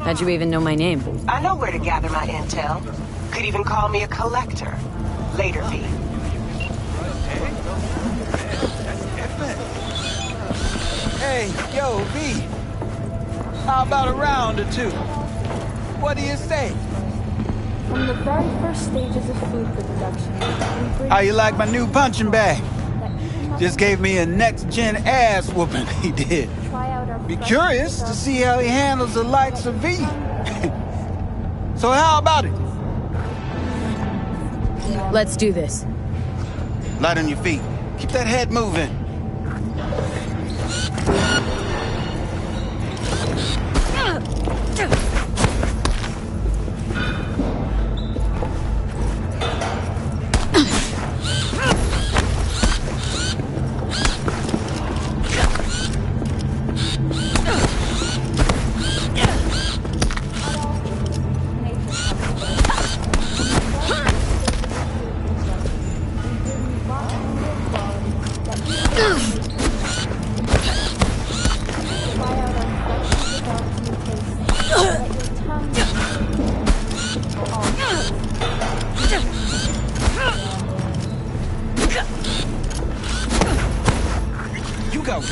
How'd you even know my name? I know where to gather my intel. Could even call me a collector. Later, V. Hey, yo, V. How about a round or two? What do you say? From the very first stages of food production. How you like my new punching bag? Just gave me a next-gen ass whooping, he did. Be curious to see how he handles the likes of V. So how about it? Let's do this. Light on your feet. Keep that head moving.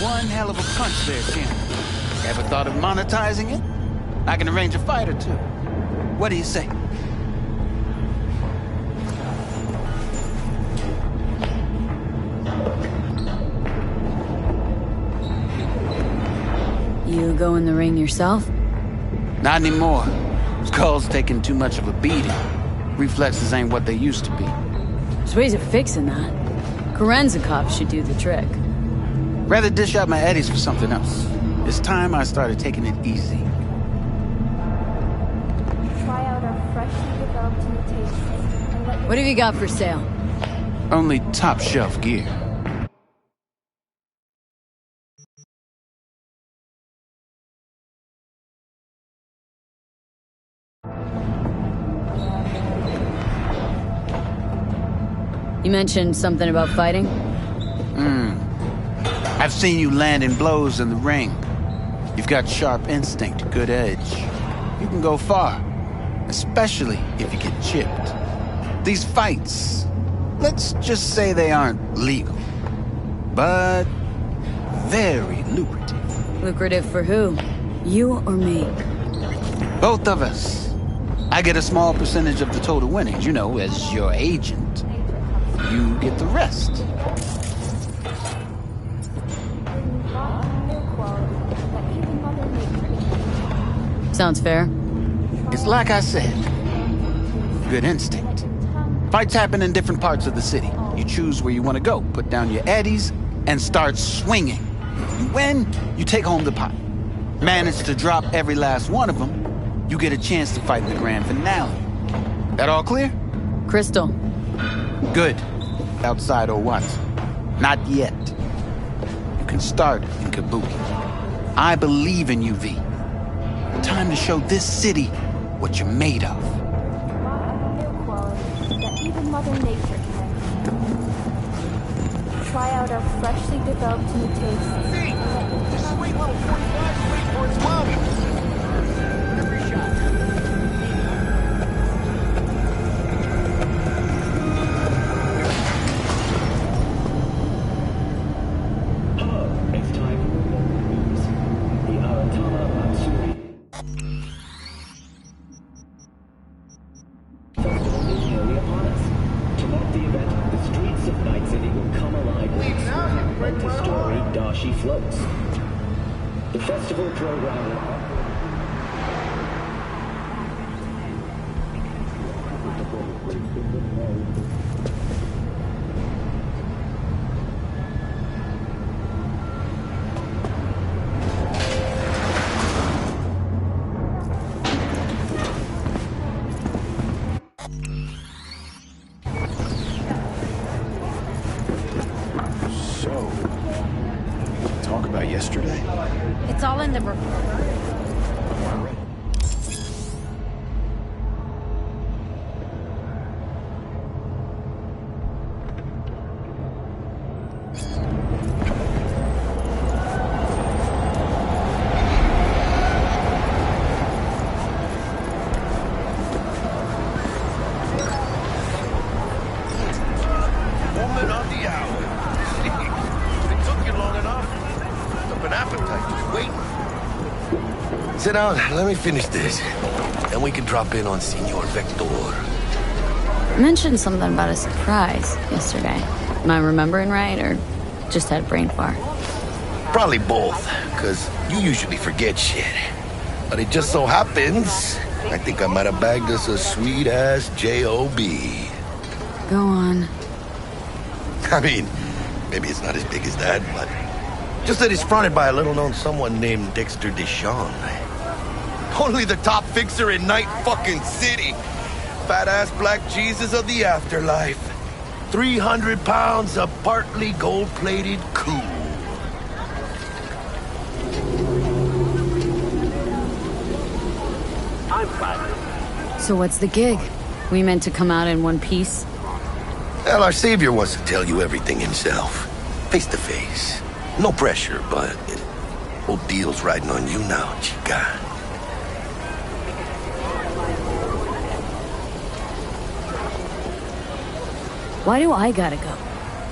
One hell of a punch there, champ. Ever thought of monetizing it? I can arrange a fight or two. What do you say? You go in the ring yourself? Not anymore. Skull's taking too much of a beating. Reflexes ain't what they used to be. There's ways of fixing that. Korenzikov should do the trick. Rather dish out my eddies for something else. It's time I started taking it easy. Try out our freshly developed mutations. What have you got for sale? Only top-shelf gear. You mentioned something about fighting? I've seen you landing blows in the ring. You've got sharp instinct, good edge. You can go far, especially if you get chipped. These fights, let's just say they aren't legal, but very lucrative. Lucrative for who? You or me? Both of us. I get a small percentage of the total winnings, you know, as your agent. You get the rest. Sounds fair. It's like I said. Good instinct. Fights happen in different parts of the city. You choose where you want to go, put down your eddies, and start swinging. You win, you take home the pot. Manage to drop every last one of them, you get a chance to fight in the grand finale. That all clear? Crystal. Good. Outside or what? Not yet. You can start in Kabuki. I believe in you, V. Time to show this city what you're made of. That even Mother Nature can. Try out our freshly developed mutations. See, this sweet little 45's waiting for its mommy. Every shot. It's time for the news. The Aratama Matsuri Festival is nearly upon us. To mark the event, the streets of Night City will come alive with multi-story Dashi floats. The festival program Talk about yesterday. It's all in the report. Sit down, let me finish this. Then we can drop in on Senor Vector. You mentioned something about a surprise yesterday. Am I remembering right, or just had a brain fart? Probably both, because you usually forget shit. But it just so happens, I think I might have bagged us a sweet-ass J.O.B. Go on. I mean, maybe it's not as big as that, but just that it's fronted by a little-known someone named Dexter Deshawn. Only the top fixer in Night fucking City. Fat-ass black Jesus of the afterlife. 300 pounds of partly gold-plated cool. I'm fine. So what's the gig? We meant to come out in one piece? Well, our savior wants to tell you everything himself. Face to face. No pressure, but whole deal's riding on you now, chica. Why do I gotta go?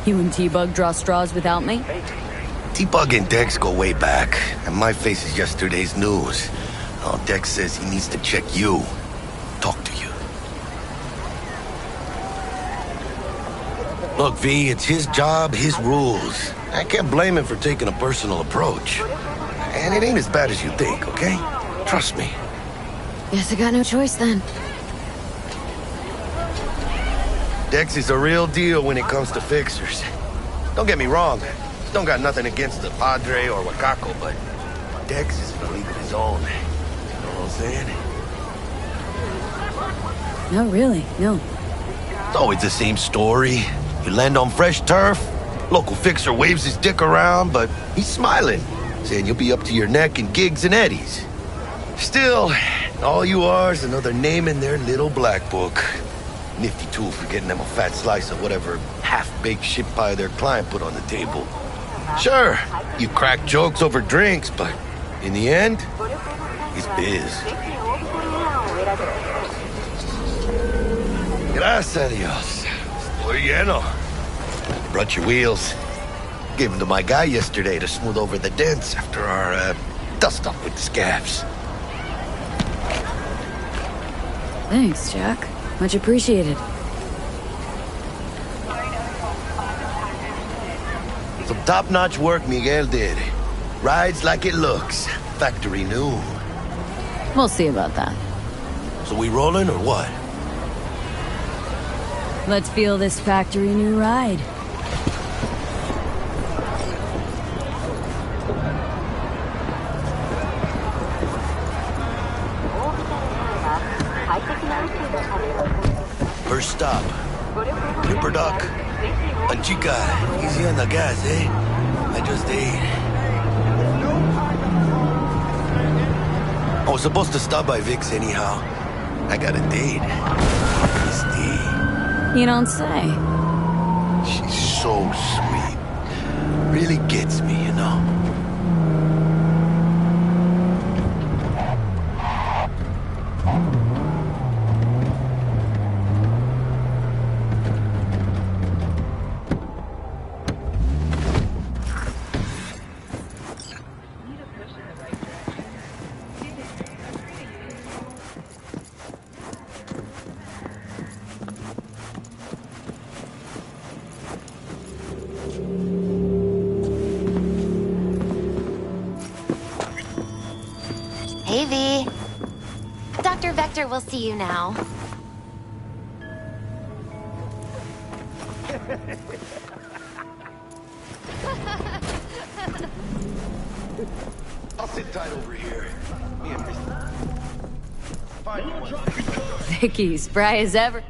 You and T-Bug draw straws without me? T-Bug and Dex go way back, and my face is yesterday's news. Oh, Dex says he needs to check you. Talk to you. Look, V, it's his job, his rules. I can't blame him for taking a personal approach. And it ain't as bad as you think, okay? Trust me. Guess I got no choice then. Dex is a real deal when it comes to fixers. Don't get me wrong. Don't got nothing against the Padre or Wakako, but Dex is in a league of his own. You know what I'm saying? No, really, no. It's always the same story. You land on fresh turf, local fixer waves his dick around, but he's smiling, saying you'll be up to your neck in gigs and eddies. Still, all you are is another name in their little black book. Nifty tool for getting them a fat slice of whatever half-baked shit pie their client put on the table. Sure, you crack jokes over drinks, but in the end, it's biz. Gracias a Dios. Estoy lleno. Brought your wheels. Gave them to my guy yesterday to smooth over the dents after our dust-up with the scabs. Thanks, Jack. Much appreciated. Some top-notch work Miguel did. Rides like it looks. Factory new. We'll see about that. So we rolling or what? Let's feel this factory new ride. First stop. Ripper Duck. And chica, easy on the gas, eh? I just ate. I was supposed to stop by Vic's anyhow. I got a date. Misty. You don't say. She's so sweet. Really gets me, you know? Hey, V. Dr. Vector will see you now. I'll sit tight over here. Me and Misty. Find you one. Vicky, spry as ever.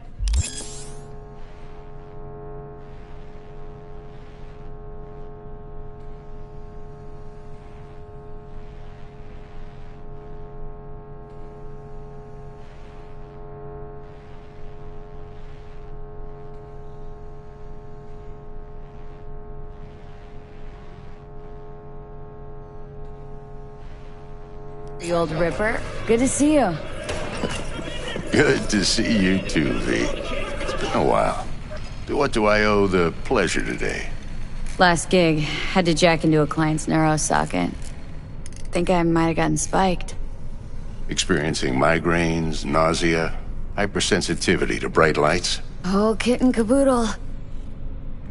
The old Ripper. Good to see you. Good to see you too, V. It's been a while. To what do I owe the pleasure today? Last gig. Had to jack into a client's neuro socket. Think I might have gotten spiked. Experiencing migraines, nausea, hypersensitivity to bright lights? Oh, kit and caboodle.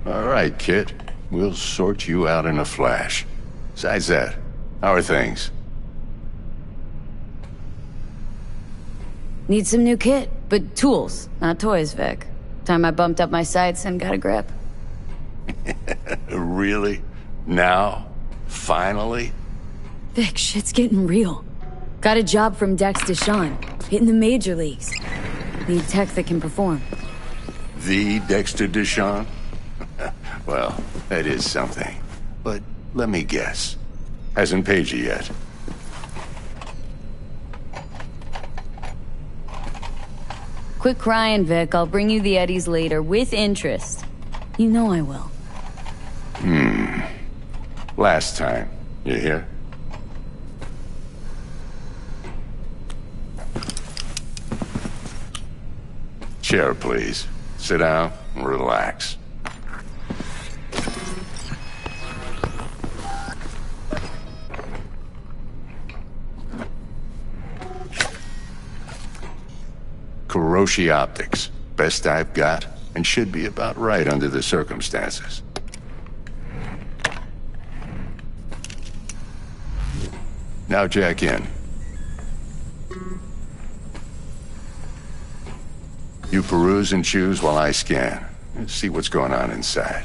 All right, Kit. We'll sort you out in a flash. Besides that, how are things? Need some new kit, but tools, not toys, Vic. Time I bumped up my sights and got a grip. Really? Now? Finally? Vic, shit's getting real. Got a job from Dex Deshawn, hitting the major leagues. Need tech that can perform. The Dexter Deshawn? Well, that is something. But let me guess. Hasn't paid you yet. Quit crying, Vic. I'll bring you the eddies later, with interest. You know I will. Last time. You hear? Chair, please. Sit down and relax. Kuroshi Optics. Best I've got, and should be about right under the circumstances. Now jack in. You peruse and choose while I scan. Let's see what's going on inside.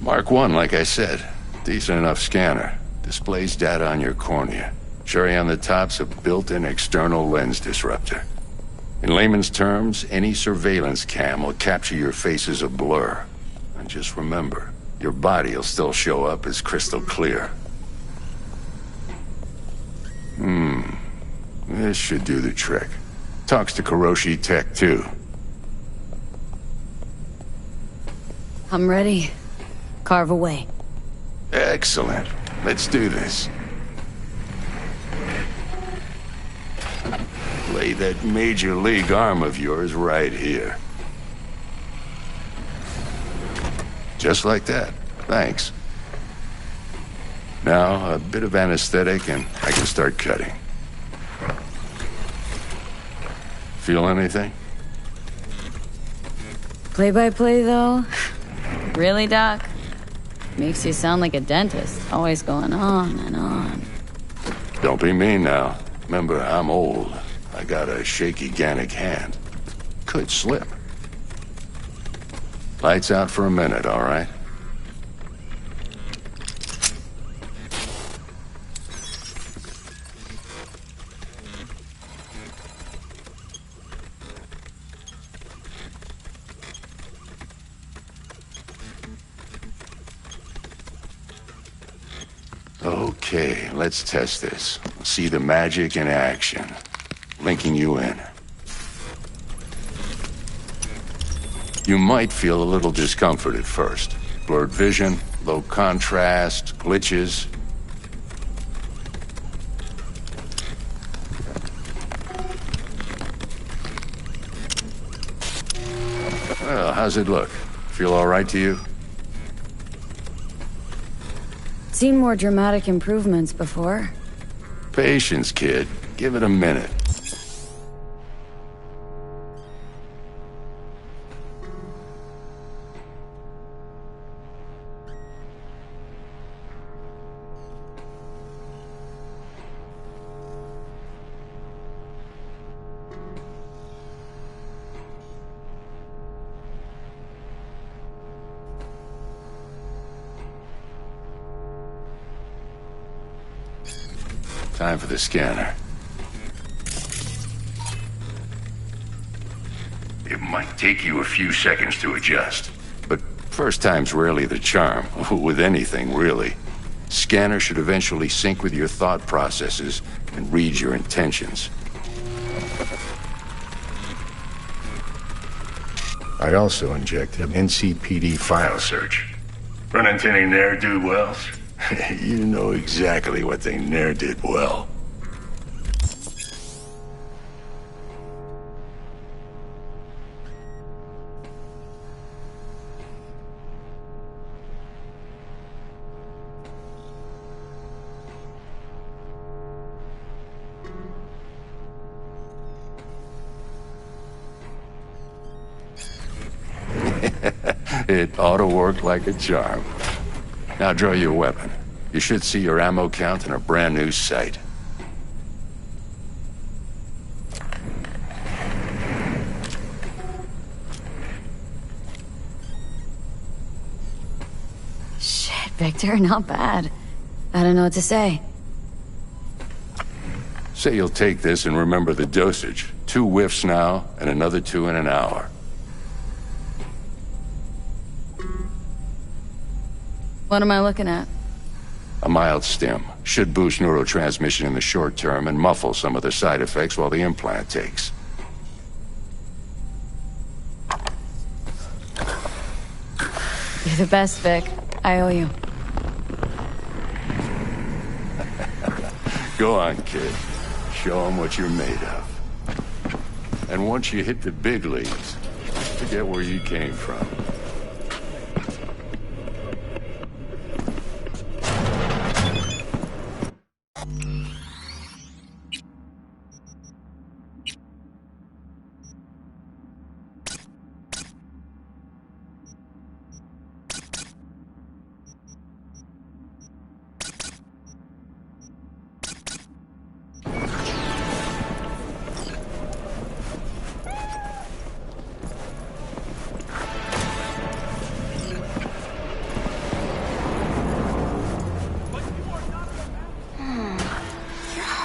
Mark 1, like I said. Decent enough scanner. Displays data on your cornea. Cherry on the top's a built-in external lens disruptor. In layman's terms, any surveillance cam will capture your face as a blur. And just remember, your body will still show up as crystal clear. This should do the trick. Talks to Kuroshi Tech, too. I'm ready. Carve away. Excellent. Let's do this. Lay that major league arm of yours right here. Just like that. Thanks. Now, a bit of anesthetic and I can start cutting. Feel anything? Play-by-play, though? Really, Doc? Makes you sound like a dentist, always going on and on. Don't be mean now. Remember, I'm old. I got a shaky Gannic hand. Could slip. Lights out for a minute, all right? Okay, let's test this. See the magic in action. Linking you in. You might feel a little discomfort at first. Blurred vision, low contrast, glitches. Well, how's it look? Feel all right to you? Seen more dramatic improvements before. Patience, kid. Give it a minute. Time for the scanner. It might take you a few seconds to adjust, but first time's rarely the charm, with anything, really. Scanner should eventually sync with your thought processes and read your intentions. I also injected an NCPD file search. Run into any ne'er-do-wells? You know exactly what they ne'er did well. It ought to work like a charm. Now draw your weapon. You should see your ammo count in a brand new sight. Shit, Victor, not bad. I don't know what to say. Say you'll take this and remember the dosage. 2 whiffs now, and another 2 in an hour. What am I looking at? A mild stim. Should boost neurotransmission in the short term and muffle some of the side effects while the implant takes. You're the best, Vic. I owe you. Go on, kid. Show them what you're made of. And once you hit the big leagues, forget where you came from.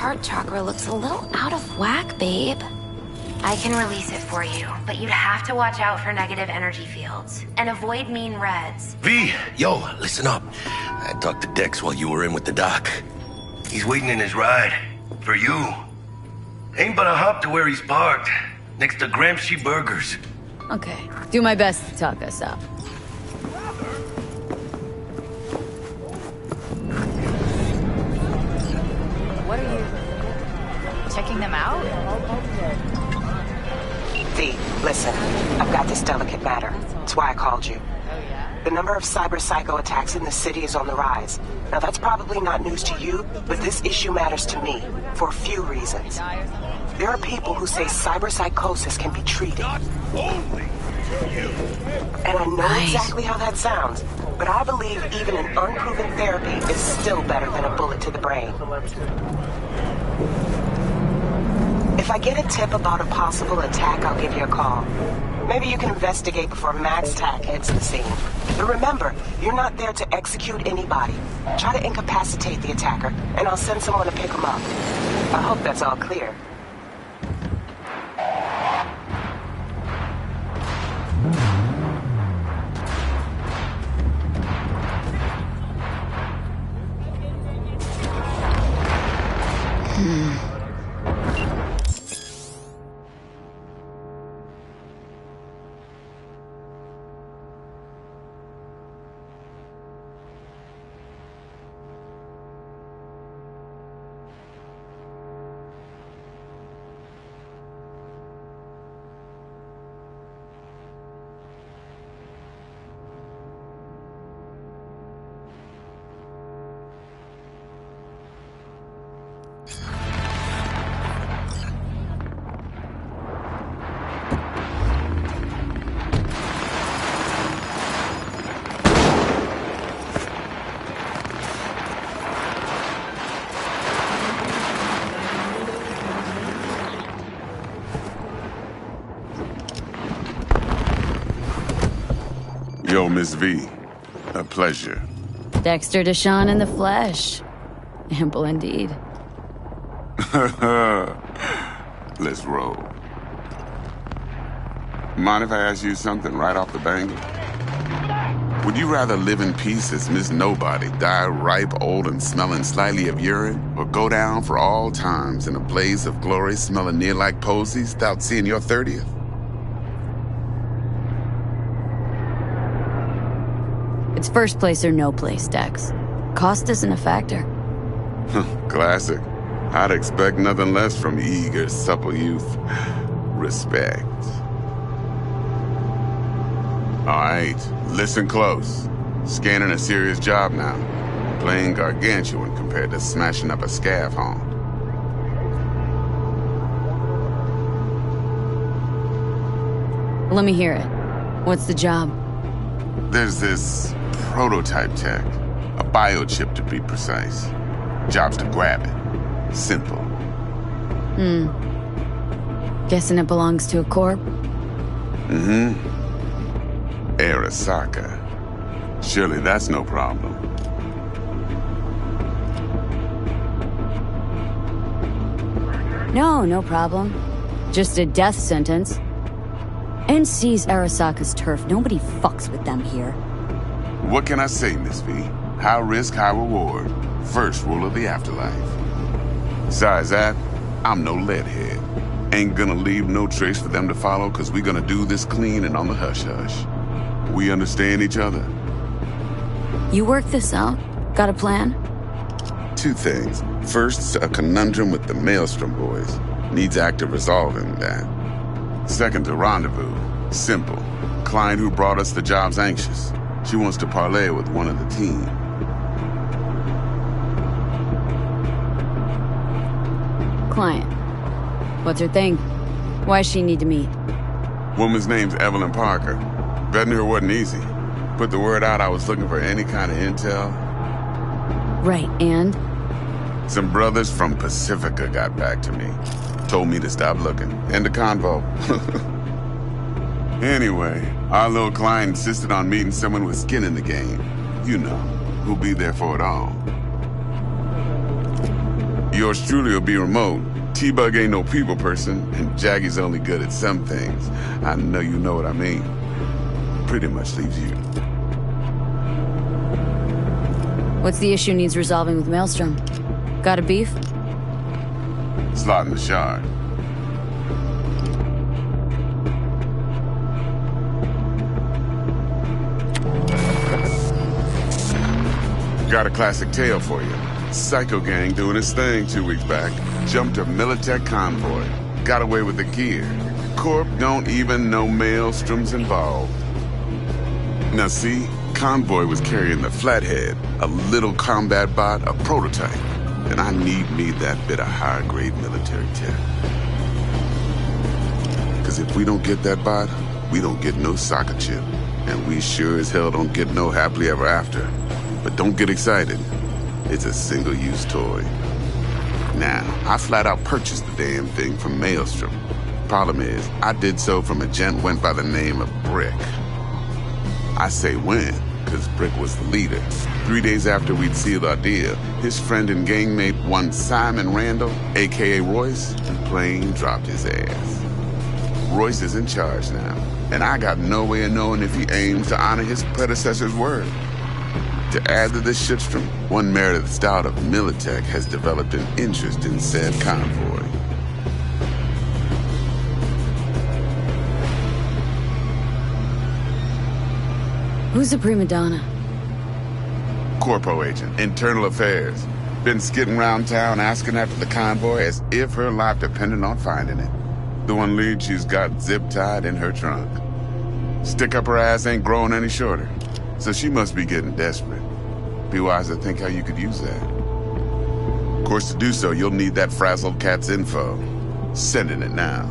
Heart chakra looks a little out of whack, babe. I can release it for you, but you'd have to watch out for negative energy fields and avoid mean reds. V, yo, listen up. I talked to Dex while you were in with the doc. He's waiting in his ride. For you. Ain't but a hop to where he's parked. Next to Gramsci Burgers. Okay, do my best to talk us up. What are you... checking them out? V, listen. I've got this delicate matter. That's why I called you. The number of cyber psycho attacks in the city is on the rise. Now that's probably not news to you, but this issue matters to me for a few reasons. There are people who say cyber psychosis can be treated. Only you. And I know exactly how that sounds, but I believe even an unproven therapy is still better than a bullet to the brain. If I get a tip about a possible attack, I'll give you a call. Maybe you can investigate before Max Tack hits the scene. But remember, you're not there to execute anybody. Try to incapacitate the attacker, and I'll send someone to pick him up. I hope that's all clear. Yo, Miss V. A pleasure. Dexter Deshawn in the flesh. Ample indeed. Let's roll. Mind if I ask you something right off the bangle? Would you rather live in peace as Miss Nobody, die ripe, old, and smelling slightly of urine, or go down for all times in a blaze of glory smelling near like posies without seeing your 30th? It's first place or no place, Dex. Cost isn't a factor. Classic. I'd expect nothing less from eager, supple youth. Respect. All right, listen close. Scanning a serious job now. Playing gargantuan compared to smashing up a scav haunt. Let me hear it. What's the job? There's this prototype tech. A biochip to be precise. Job's to grab it. Simple. Guessing it belongs to a corp? Arasaka. Surely that's no problem. No problem. Just a death sentence. NC's Arasaka's turf. Nobody fucks with them here. What can I say, Miss V? High risk, high reward. First rule of the afterlife. Besides that, I'm no leadhead. Ain't gonna leave no trace for them to follow, cause we gonna do this clean and on the hush-hush. We understand each other. You work this out? Got a plan? Two things. First, a conundrum with the Maelstrom boys. Needs active resolving that. Second, a rendezvous. Simple. Client who brought us the job's anxious. She wants to parlay with one of the team. Client. What's her thing? Why does she need to meet? Woman's name's Evelyn Parker. Betting her wasn't easy. Put the word out I was looking for any kind of intel. Right, and? Some brothers from Pacifica got back to me. Told me to stop looking. End of convo. Anyway, our little client insisted on meeting someone with skin in the game. You know, who'll be there for it all. Yours truly will be remote. T-Bug ain't no people person, and Jaggy's only good at some things. I know you know what I mean. Pretty much leaves you. What's the issue needs resolving with Maelstrom? Got a beef? Slot in the shard. Got a classic tale for you. Psycho gang doing his thing 2 weeks back. Jumped a Militech convoy. Got away with the gear. Corp don't even know Maelstrom's involved. Now see, convoy was carrying the Flathead, a little combat bot, a prototype. And I need me that bit of high-grade military tech. Cause if we don't get that bot, we don't get no soccer chip. And we sure as hell don't get no happily ever after. But don't get excited. It's a single-use toy. Now, I flat out purchased the damn thing from Maelstrom. Problem is, I did so from a gent went by the name of Brick. I say when, because Brick was the leader. 3 days after we'd sealed our deal, his friend and gangmate, one Simon Randall, a.k.a. Royce, plain dropped his ass. Royce is in charge now, and I got no way of knowing if he aims to honor his predecessor's word. To add to this shitstorm, one Meredith Stout of Militech has developed an interest in said convoy. Who's the prima donna? Corpo agent, internal affairs. Been skidding around town asking after the convoy as if her life depended on finding it. The one lead she's got zip-tied in her trunk. Stick up her ass ain't growing any shorter, so she must be getting desperate. Be wise to think how you could use that. Of course, to do so, you'll need that frazzled cat's info. Sending it now.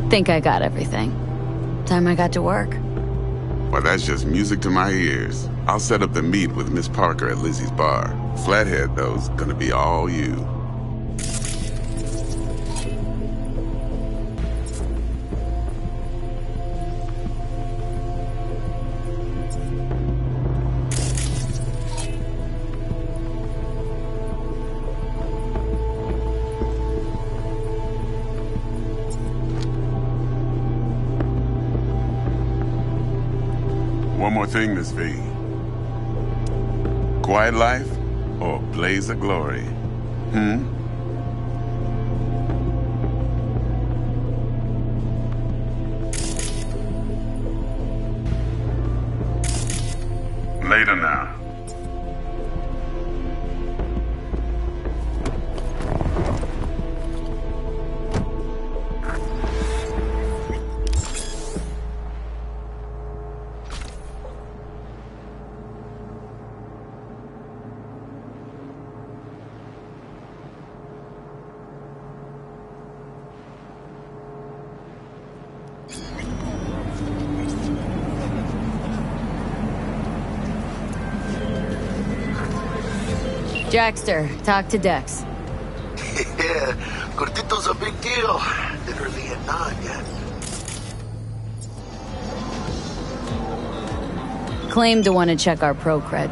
Think I got everything. Time I got to work. Well, that's just music to my ears. I'll set up the meet with Miss Parker at Lizzie's bar. Flathead, though's gonna be all you. One more thing, Miss V. Quiet life or blaze of glory? Later now. Jackster, talk to Dex. Yeah, Cortito's a big deal. Literally a nod yet. Claimed to want to check our pro cred,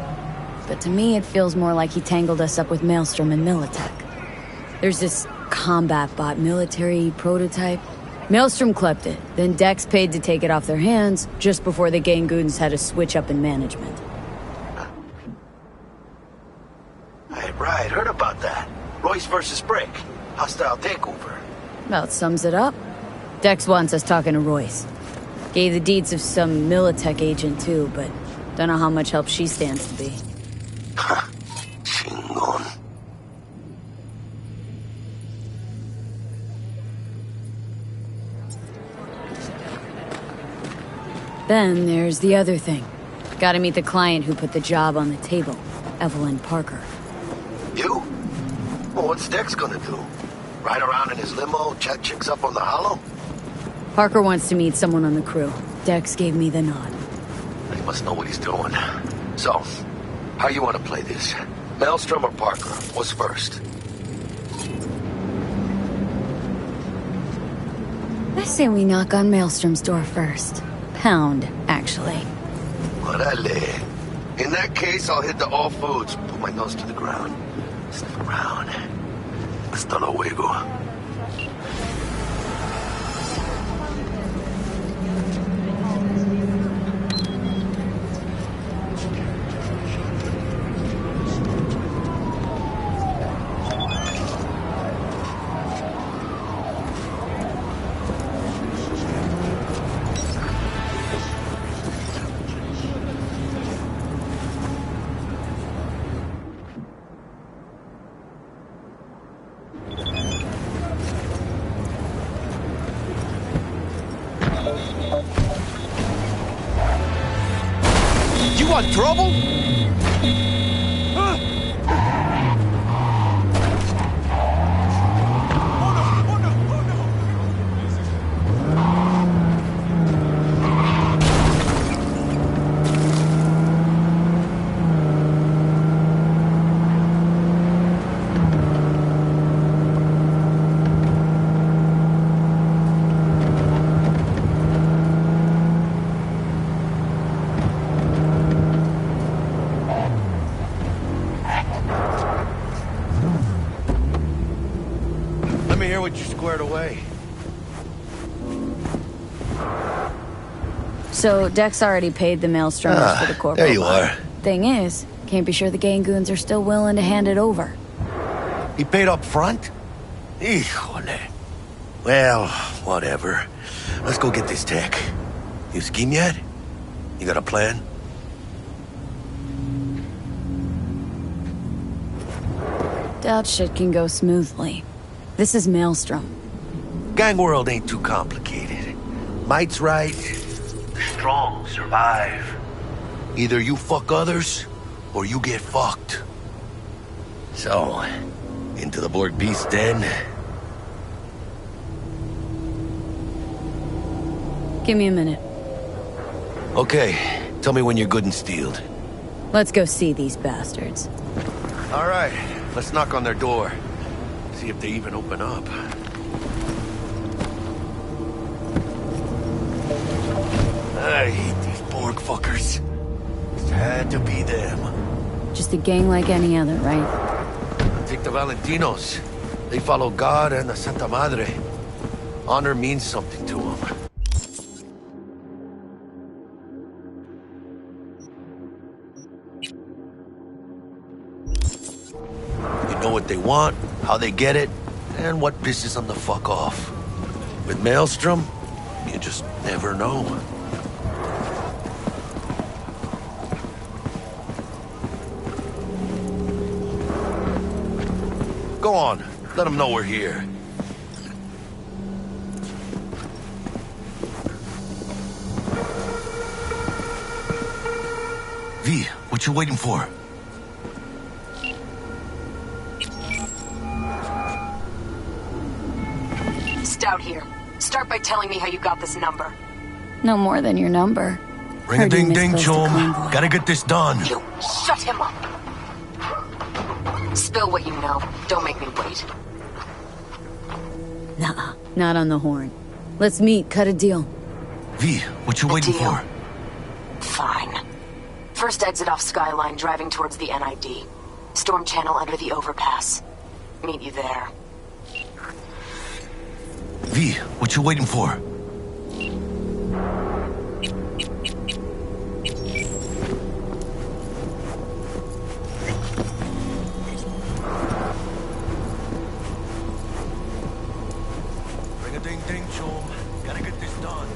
but to me it feels more like he tangled us up with Maelstrom and Militech. There's this combat bot military prototype. Maelstrom clept it, then Dex paid to take it off their hands just before the Gangoons had a switch up in management. Right, heard about that. Royce versus Brick. Hostile takeover. About sums it up. Dex wants us talking to Royce. Gave the deeds of some Militech agent too, but don't know how much help she stands to be. Chingon. Then there's the other thing. Gotta meet the client who put the job on the table, Evelyn Parker. You? Well, what's Dex gonna do? Ride around in his limo, chat chicks up on the hollow? Parker wants to meet someone on the crew. Dex gave me the nod. He must know what he's doing. So, how you want to play this? Maelstrom or Parker? What's first? I say we knock on Maelstrom's door first. Pound, actually. Orale. In that case, I'll hit the all foods, put my nose to the ground. Sniff around. Hasta luego. You want trouble? squared away. So, Dex already paid the Maelstromers for the corporal. There you are. Thing is, can't be sure the gang goons are still willing to hand it over. He paid up front? Híjole. Well, whatever. Let's go get this tech. You scheme yet? You got a plan? Doubt shit can go smoothly. This is Maelstrom. Gang world ain't too complicated. Might's right. The strong survive. Either you fuck others, or you get fucked. So, into the Borg Beast Den. Give me a minute. Okay, tell me when you're good and steeled. Let's go see these bastards. All right, let's knock on their door. See if they even open up. I hate these Borg fuckers. It had to be them. Just a gang like any other, right? Take the Valentinos. They follow God and the Santa Madre. Honor means something to them. You know what they want, how they get it, and what pisses them the fuck off. With Maelstrom, you just never know. Go on, let them know we're here. V, what you waiting for? Stout here. Start by telling me how you got this number. No more than your number. Ring-a-ding-ding, chum. Gotta get this done. You shut him up. Spill what you know. Don't make me wait. Nah, not on the horn. Let's meet, cut a deal. V, what you waiting for? Fine. First exit off Skyline, driving towards the NID. Storm channel under the overpass. Meet you there. V, what you waiting for? Ring-a-ding-ding, chum. Gotta get this done.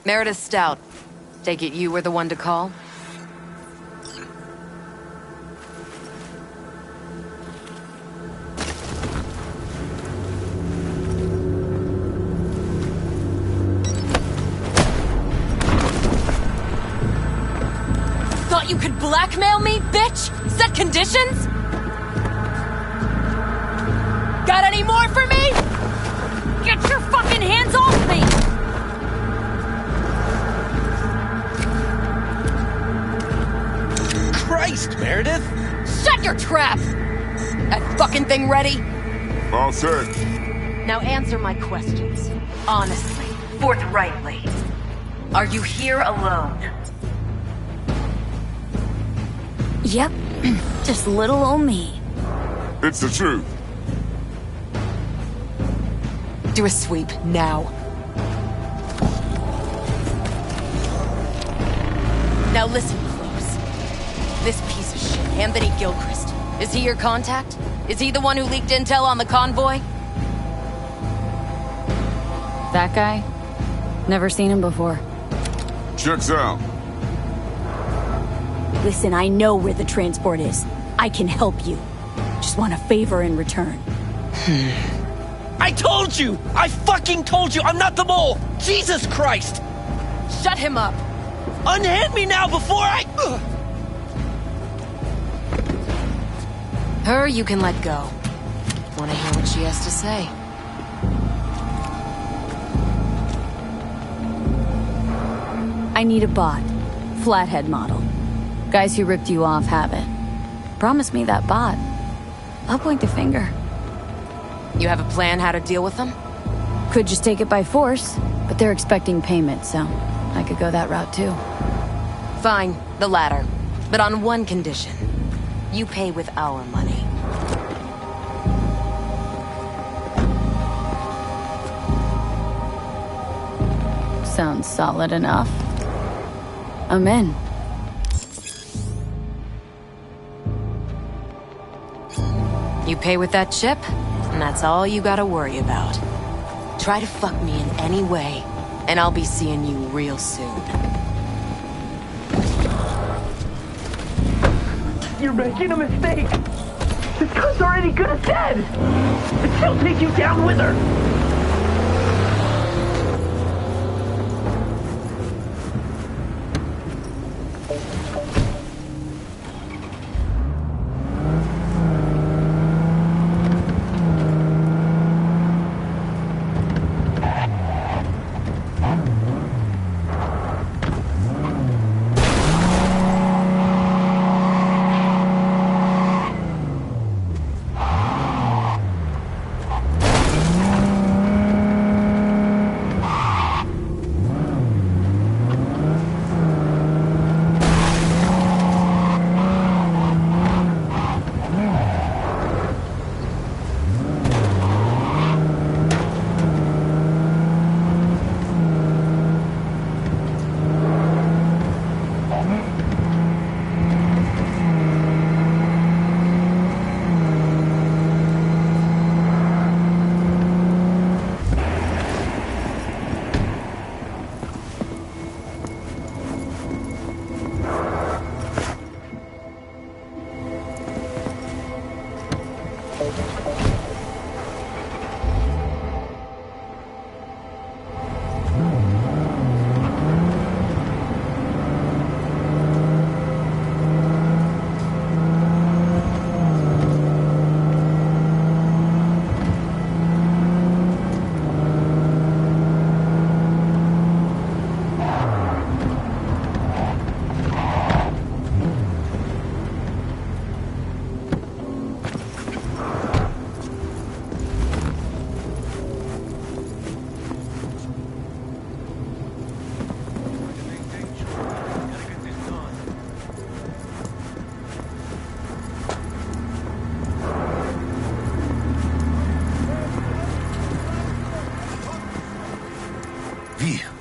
Meredith Stout. Take it you were the one to call? thought you could blackmail me, bitch? Set conditions? Got any more for me? Get your fucking hands off me! Christ, Meredith! Shut your trap! That fucking thing ready? All set. Now answer my questions. Honestly, forthrightly. Are you here alone? Yep. Just little old me. It's the truth. Do a sweep, now. Now listen close. This piece of shit, Anthony Gilchrist. Is he your contact? Is he the one who leaked intel on the convoy? That guy? Never seen him before. Checks out. Listen, I know where the transport is. I can help you. Just want a favor in return. I told you! I fucking told you! I'm not the mole! Jesus Christ! Shut him up! Unhand me now before I... Her you can let go. Wanna hear what she has to say? I need a bot. Flathead model. Guys who ripped you off have it. Promise me that bot. I'll point the finger. You have a plan how to deal with them? Could just take it by force, but they're expecting payment, so I could go that route too. Fine, the latter. But on one condition. You pay with our money. Sounds solid enough. I'm in. You pay with that chip, and that's all you gotta worry about. Try to fuck me in any way, and I'll be seeing you real soon. You're making a mistake! This cunt's already good as dead! And she'll take you down with her!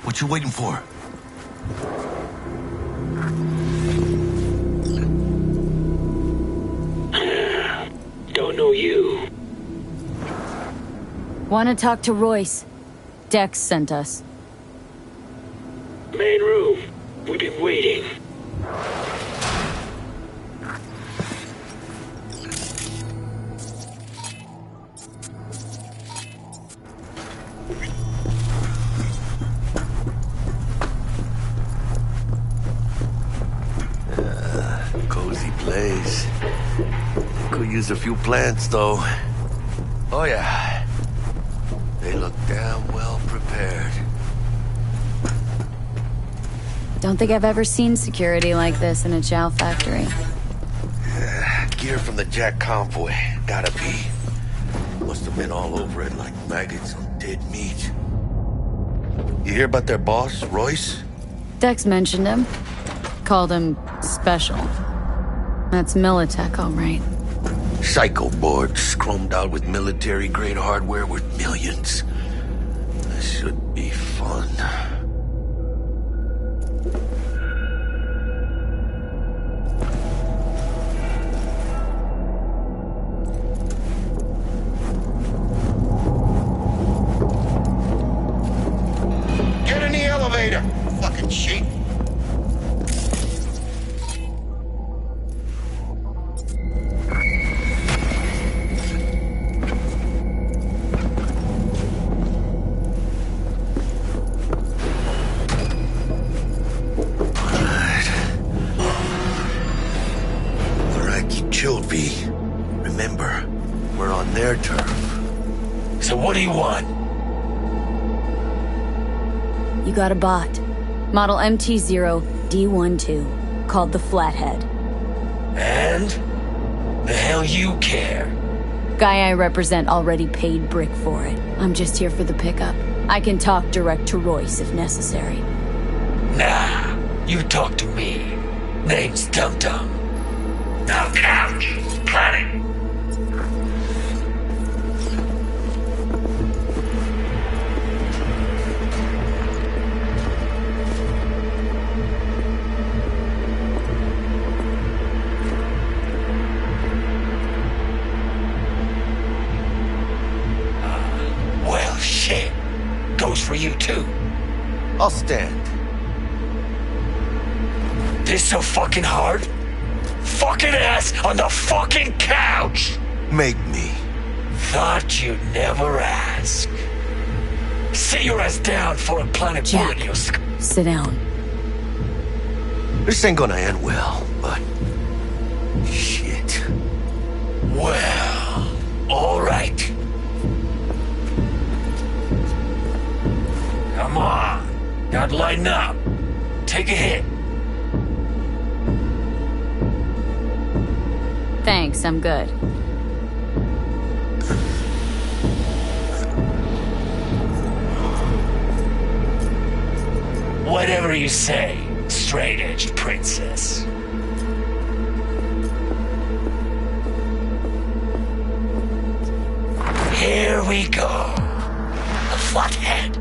What you waiting for? Don't know you. Want to talk to Royce. Dex sent us. Main room. We've been waiting. Could use a few plants, though. Oh, yeah. They look damn well prepared. Don't think I've ever seen security like this in a chow factory. Gear from the Jack convoy. Gotta be. Must have been all over it like maggots on dead meat. You hear about their boss, Royce? Dex mentioned him. Called him special. That's Militech, all right. Psycho board, chromed out with military-grade hardware worth millions. This should be fun. Get in the elevator! Fucking sheep. Remember, we're on their turf. So what do you want? You got a bot. Model MT0D12, called the Flathead. And? The hell you care? Guy I represent already paid Brick for it. I'm just here for the pickup. I can talk direct to Royce if necessary. Nah, you talk to me. Name's Dum Dum. Now couch. Planet. Well, shit. Goes for you, too. I'll stand. This so fucking hard? Fucking ass on the fucking couch! Make me. Thought you'd never ask. Sit your ass down for a planet bullet in your sit down. This ain't gonna end well, but... shit. Well, alright. Come on. Gotta lighten up. Take a hit. Thanks, I'm good. Whatever you say, straight-edged princess. Here we go. The Flathead.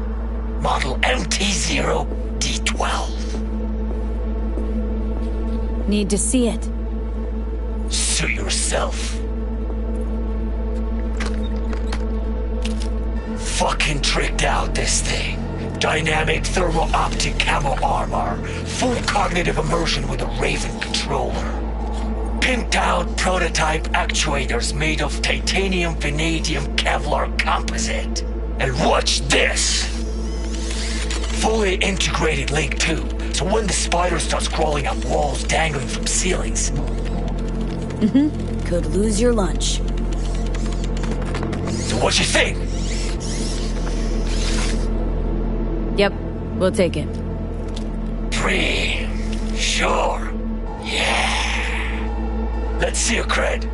Model MT0D12. Need to see it. Suit yourself. Fucking tricked out, this thing. Dynamic thermo-optic camo armor. Full cognitive immersion with a Raven controller. Pimped out prototype actuators made of titanium, vanadium, Kevlar composite. And watch this! Fully integrated link tube, so when the spider starts crawling up walls dangling from ceilings, could lose your lunch. So what you think? Yep, we'll take it. Sure. Yeah. Let's see your cred.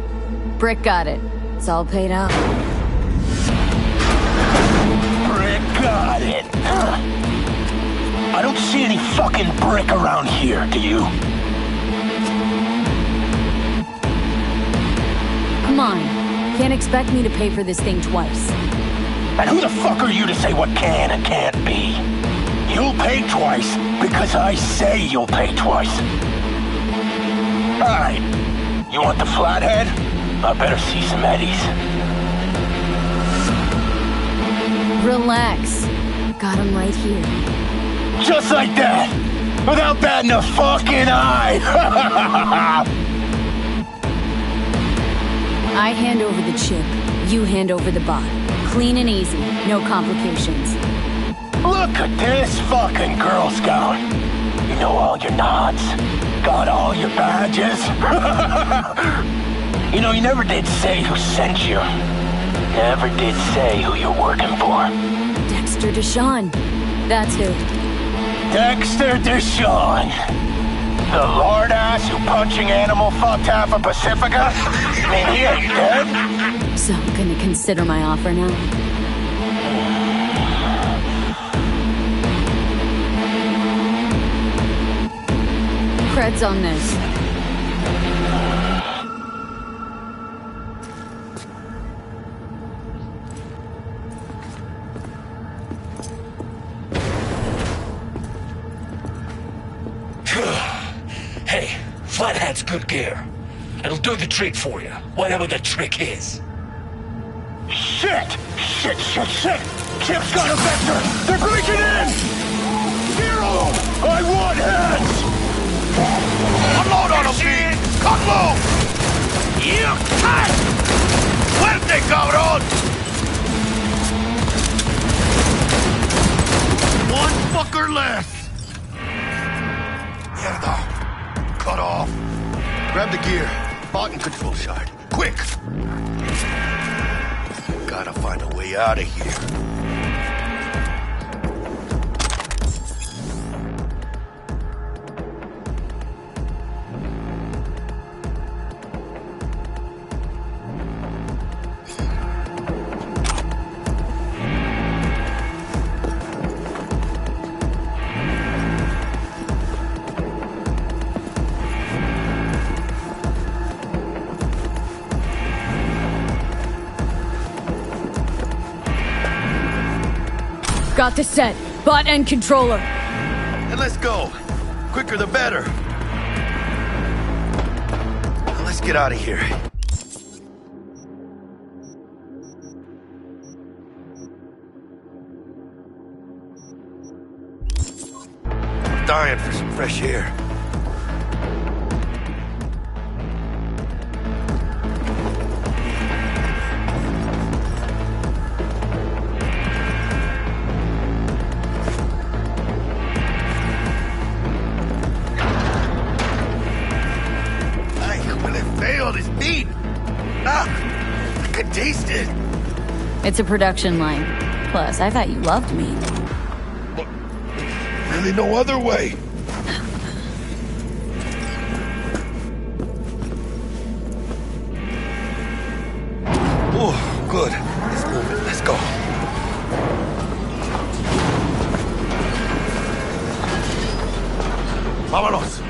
Brick got it. It's all paid out. Brick got it. I don't see any fucking brick around here, do you? Come on. Can't expect me to pay for this thing twice. And who the fuck are you to say what can and can't be? You'll pay twice because I say you'll pay twice. Alright. You want the Flathead? I better see some eddies. Relax. Got him right here. Just like that! Without batting a fucking eye! I hand over the chip. You hand over the bot. Clean and easy. No complications. Look at this fucking Girl Scout. You know all your nods. Got all your badges. You know know, you never did say who sent you. Never did say who you're working for. Dexter Deshawn. That's who. Dexter Deshawn. The lord ass who punching animal fucked half of Pacifica? I mean, he ain't dead. So I'm gonna consider my offer now. Creds on this. Hey, Flathead's good gear. It'll do the trick for you, whatever the trick is. Shit! Shit! Chip's got a vector! They're breaching in! Zero! I want heads! Unload on them, Pete! Cut low! You cut! Fuerte, cabrón! One fucker left! Mierda. Cut off. Grab the gear. Bot and control shard. Quick! Gotta find a way out of here. Got the set. Bot and controller. And let's go. Quicker the better. Now let's get out of here. I'm dying for some fresh air. Taste it. It's a production line. Plus, I thought you loved me. Really no other way. Oh, good. Let's move it. Let's go. Vámonos.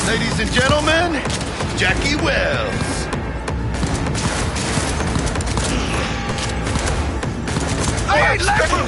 Ladies and gentlemen, Jackie Wells. Hey, let me...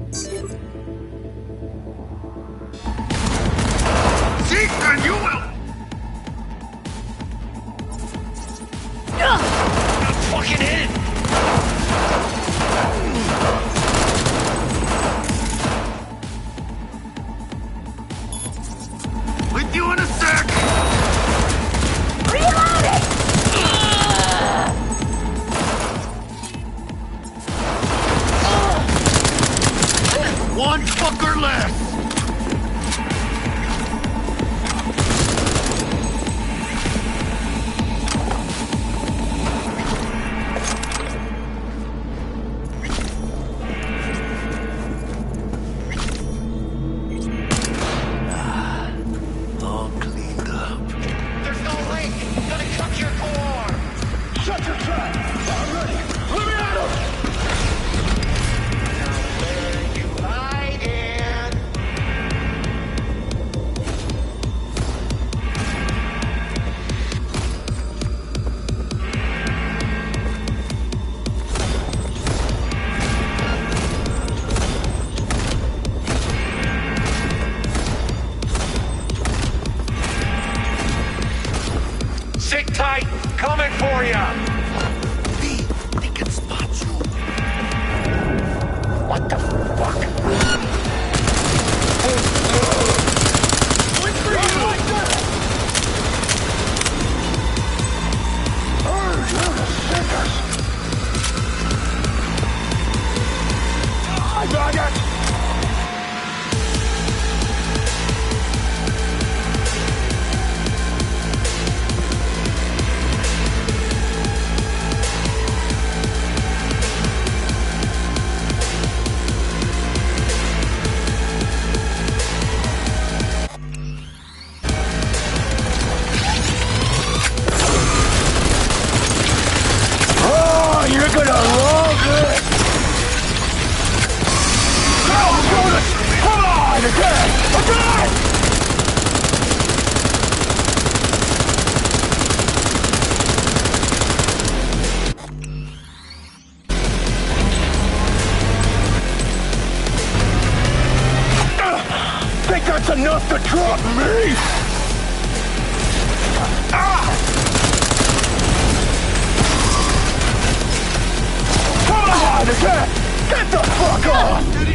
Seek and you will... Fucking in! With you in a sec! Reloading! One fucker less! All cleaned up. There's no link! Gonna cook your core! Shut your trap! I'm ready! Let me at him! Where you hiding? Sit tight! Coming for ya! B, they can spot you. What the fuck? Wait for you! Like that! Oh, you're the sickest! I got it! Oh, you're gonna love it! Now I'm gonna... Come on! Again! Again! Think that's enough to drop me? Ah! Come on, again! Get the fuck off!